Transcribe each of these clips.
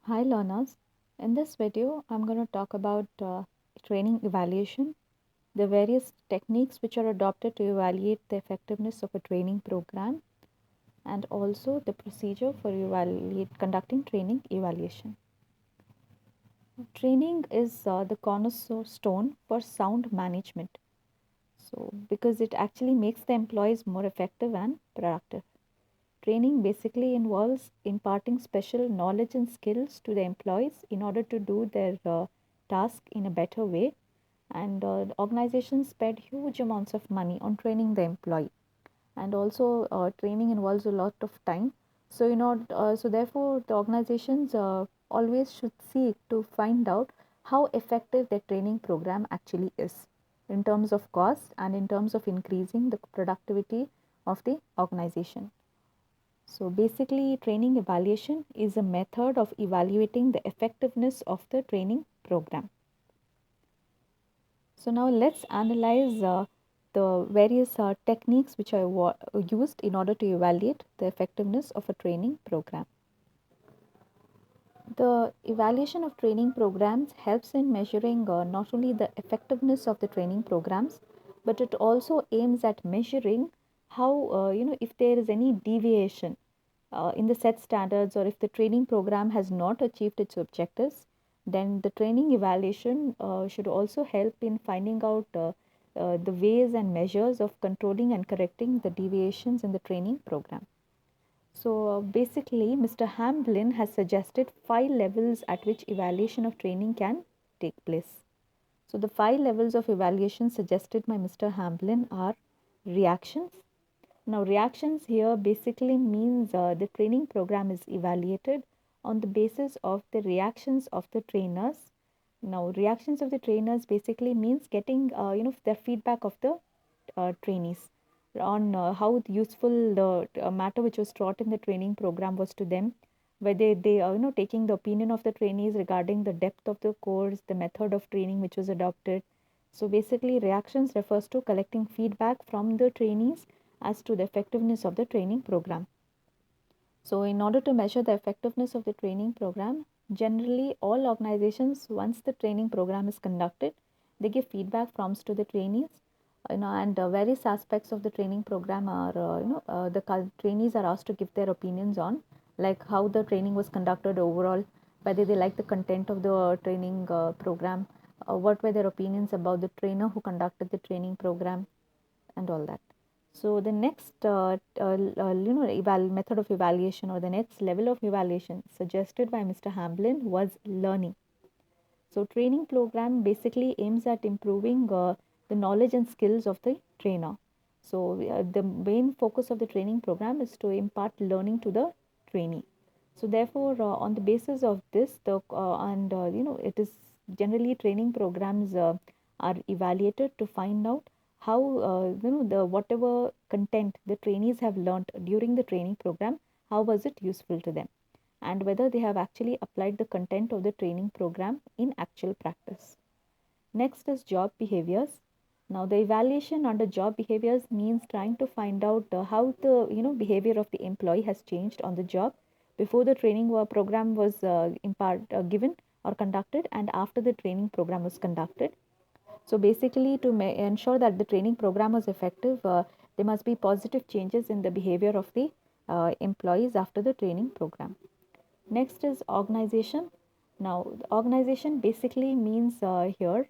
Hi learners, in this video I'm going to talk about training evaluation, the various techniques which are adopted to evaluate the effectiveness of a training program and also the procedure for conducting training evaluation. Training is the cornerstone for sound management. So because it actually makes the employees more effective and productive. Training basically involves imparting special knowledge and skills to the employees in order to do their task in a better way. And the organizations spend huge amounts of money on training the employee. And also, training involves a lot of time. So, so therefore, the organizations always should seek to find out how effective their training program actually is in terms of cost and in terms of increasing the productivity of the organization. So basically, training evaluation is a method of evaluating the effectiveness of the training program. So now let's analyze the various techniques which are used in order to evaluate the effectiveness of a training program. The evaluation of training programs helps in measuring not only the effectiveness of the training programs, but it also aims at measuring how, if there is any deviation in the set standards or if the training program has not achieved its objectives, then the training evaluation should also help in finding out the ways and measures of controlling and correcting the deviations in the training program. So basically, Mr. Hamblin has suggested 5 levels at which evaluation of training can take place. So the 5 levels of evaluation suggested by Mr. Hamblin are reactions. Now, reactions here basically means the training program is evaluated on the basis of the reactions of the trainers. Now, reactions of the trainers basically means getting their feedback of the trainees on how useful the matter which was taught in the training program was to them, whether they are taking the opinion of the trainees regarding the depth of the course, the method of training which was adopted. So basically, reactions refers to collecting feedback from the trainees as to the effectiveness of the training program. So in order to measure the effectiveness of the training program, generally all organizations, once the training program is conducted, they give feedback forms to the trainees, and various aspects of the training program are, the trainees are asked to give their opinions on, like how the training was conducted overall, whether they like the content of the training program, what were their opinions about the trainer who conducted the training program, and all that. So the next method of evaluation or the next level of evaluation suggested by Mr. Hamblin was learning. So training program basically aims at improving the knowledge and skills of the trainer. So the main focus of the training program is to impart learning to the trainee. So therefore, on the basis of this, the and it is generally training programs are evaluated to find out how the whatever content the trainees have learnt during the training program, how was it useful to them, and whether they have actually applied the content of the training program in actual practice. Next is job behaviors. Now, the evaluation under job behaviors means trying to find out how the behavior of the employee has changed on the job before the training program was given or conducted, and after the training program was conducted. So basically, to ensure that the training program was effective, there must be positive changes in the behavior of the employees after the training program. Next is organization. Now, the organization basically means here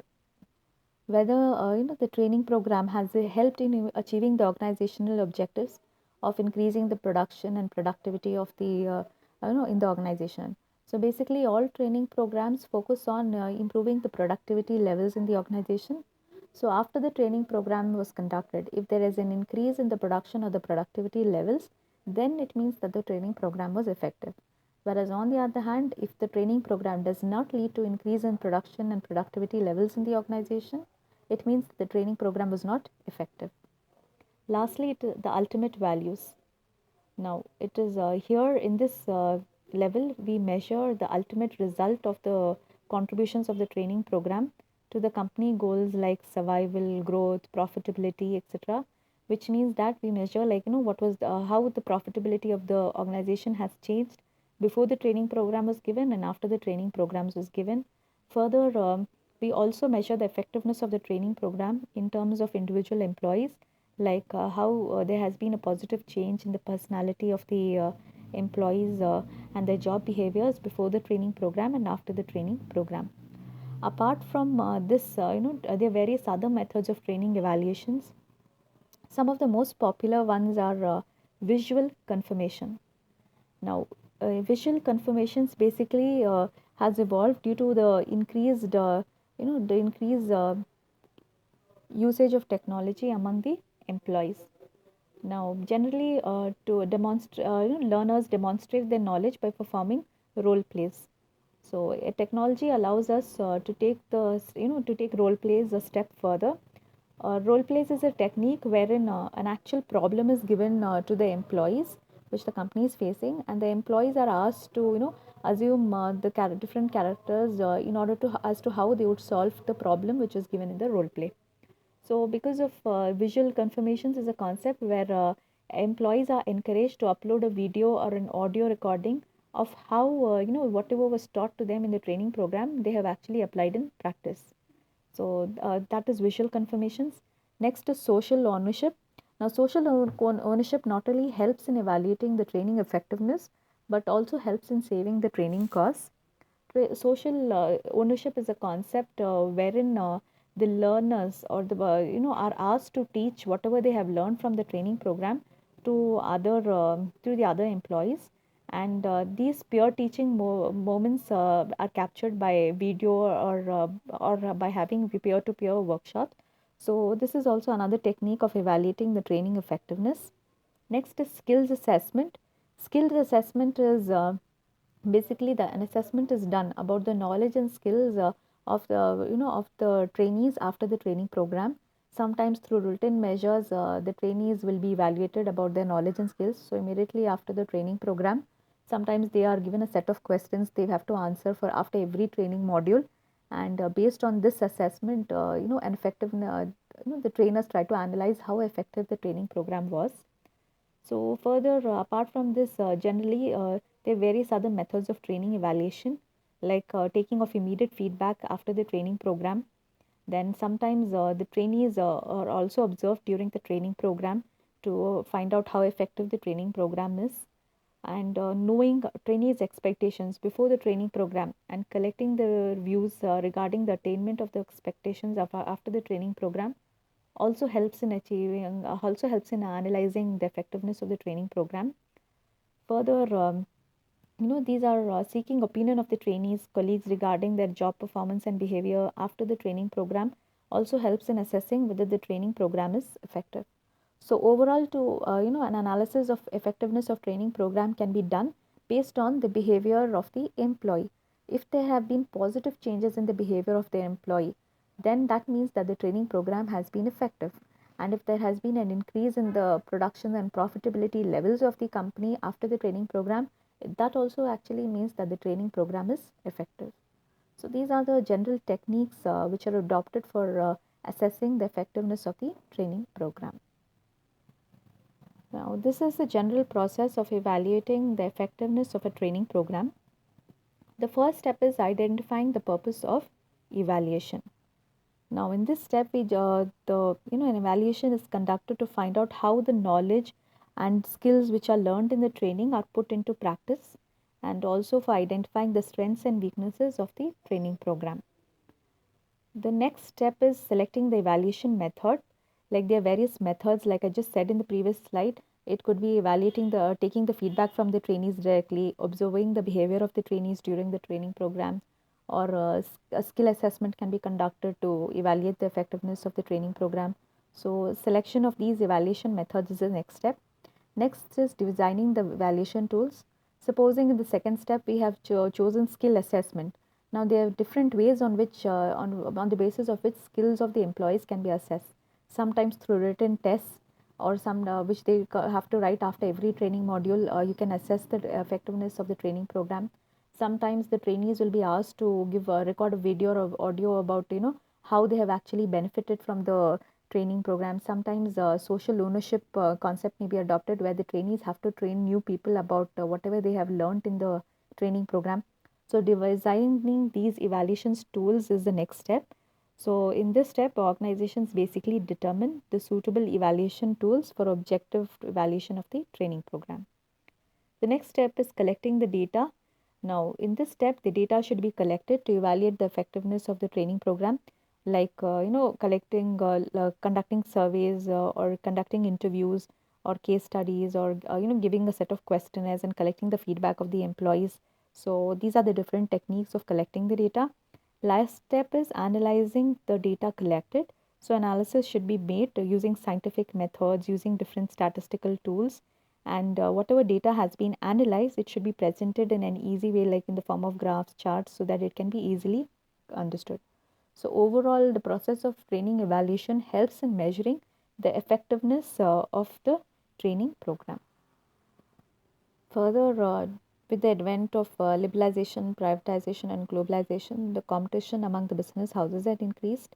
whether the training program has helped in achieving the organizational objectives of increasing the production and productivity of the in the organization. So basically, all training programs focus on improving the productivity levels in the organization. So after the training program was conducted, if there is an increase in the production or the productivity levels, then it means that the training program was effective. Whereas on the other hand, if the training program does not lead to increase in production and productivity levels in the organization, it means the training program was not effective. Lastly, the ultimate values. Now, it is here in this level, we measure the ultimate result of the contributions of the training program to the company goals like survival, growth, profitability, etc. Which means that we measure, like, what was how the profitability of the organization has changed before the training program was given and after the training programs was given. Further, we also measure the effectiveness of the training program in terms of individual employees, like how there has been a positive change in the personality of the employees and their job behaviors before the training program and after the training program. Apart from this, there are various other methods of training evaluations. Some of the most popular ones are visual confirmation. Now, visual confirmations basically has evolved due to the increased, the increased usage of technology among the employees. Now, generally, to demonstrate, learners demonstrate their knowledge by performing role plays. So, technology allows us to take role plays a step further. Role plays is a technique wherein an actual problem is given to the employees, which the company is facing, and the employees are asked to, assume the different characters in order to as to how they would solve the problem which is given in the role play. So, because of visual confirmations is a concept where employees are encouraged to upload a video or an audio recording of how whatever was taught to them in the training program they have actually applied in practice. So that is visual confirmations. Next is social ownership. Now, social ownership not only helps in evaluating the training effectiveness, but also helps in saving the training costs. Social ownership is a concept wherein the learners or the are asked to teach whatever they have learned from the training program to the other employees, and these peer teaching moments are captured by video or by having peer to peer workshops. So this is also another technique of evaluating the training effectiveness. Next is skills assessment. Skills assessment is basically an assessment is done about the knowledge and skills of the of the trainees after the training program. Sometimes through written measures, the trainees will be evaluated about their knowledge and skills. So immediately after the training program, sometimes they are given a set of questions they have to answer for after every training module, and based on this assessment, an effective the trainers try to analyze how effective the training program was. So further, apart from this, generally there are various other methods of training evaluation, like taking of immediate feedback after the training program. Then sometimes the trainees are also observed during the training program to find out how effective the training program is, and knowing trainees' expectations before the training program and collecting the views regarding the attainment of the expectations after the training program also helps in analyzing the effectiveness of the training program. Further, these are seeking opinion of the trainees colleagues regarding their job performance and behavior after the training program also helps in assessing whether the training program is effective. So overall, to an analysis of effectiveness of training program can be done based on the behavior of the employee. If there have been positive changes in the behavior of the employee, then that means that the training program has been effective. And if there has been an increase in the production and profitability levels of the company after the training program, that also actually means that the training program is effective. So these are the general techniques which are adopted for assessing the effectiveness of the training program. Now, this is the general process of evaluating the effectiveness of a training program. The first step is identifying the purpose of evaluation. Now, in this step, an evaluation is conducted to find out how the knowledge and skills which are learned in the training are put into practice, and also for identifying the strengths and weaknesses of the training program. The next step is selecting the evaluation method. Like there are various methods, like I just said in the previous slide. It could be evaluating taking the feedback from the trainees directly, observing the behavior of the trainees during the training program, or a skill assessment can be conducted to evaluate the effectiveness of the training program. So selection of these evaluation methods is the next step. Next is designing the evaluation tools. Supposing in the second step we have chosen skill assessment. Now there are different ways on which on the basis of which skills of the employees can be assessed. Sometimes through written tests, or some which they have to write after every training module. You can assess the effectiveness of the training program. Sometimes the trainees will be asked to record a video or audio about how they have actually benefited from the training programs, sometimes social ownership concept may be adopted where the trainees have to train new people about whatever they have learned in the training program. So designing these evaluations tools is the next step. So in this step, organizations basically determine the suitable evaluation tools for objective evaluation of the training program. The next step is collecting the data. Now, in this step, the data should be collected to evaluate the effectiveness of the training program, like collecting, conducting surveys or conducting interviews or case studies, or giving a set of questionnaires and collecting the feedback of the employees. So these are the different techniques of collecting the data. Last step is analyzing the data collected. So analysis should be made using scientific methods, using different statistical tools, and whatever data has been analyzed, it should be presented in an easy way, like in the form of graphs, charts, so that it can be easily understood. So overall, the process of training evaluation helps in measuring the effectiveness of the training program. Further, with the advent of liberalization, privatization, and globalization, the competition among the business houses had increased,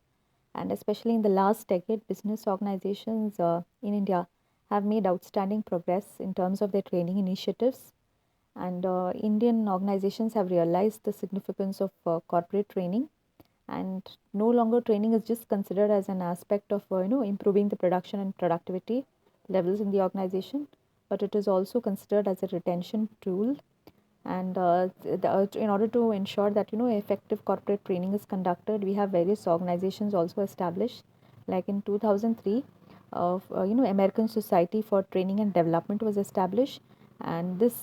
and especially in the last decade, business organizations in India have made outstanding progress in terms of their training initiatives. And Indian organizations have realized the significance of corporate training, and no longer training is just considered as an aspect of improving the production and productivity levels in the organization, but it is also considered as a retention tool. And in order to ensure that effective corporate training is conducted, we have various organizations also established, like in 2003 American Society for Training and Development was established, and this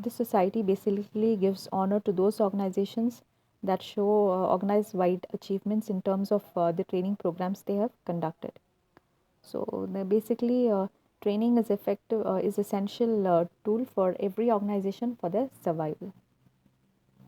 society basically gives honor to those organizations that show organized wide achievements in terms of the training programs they have conducted. So basically, training is effective is essential tool for every organization for their survival.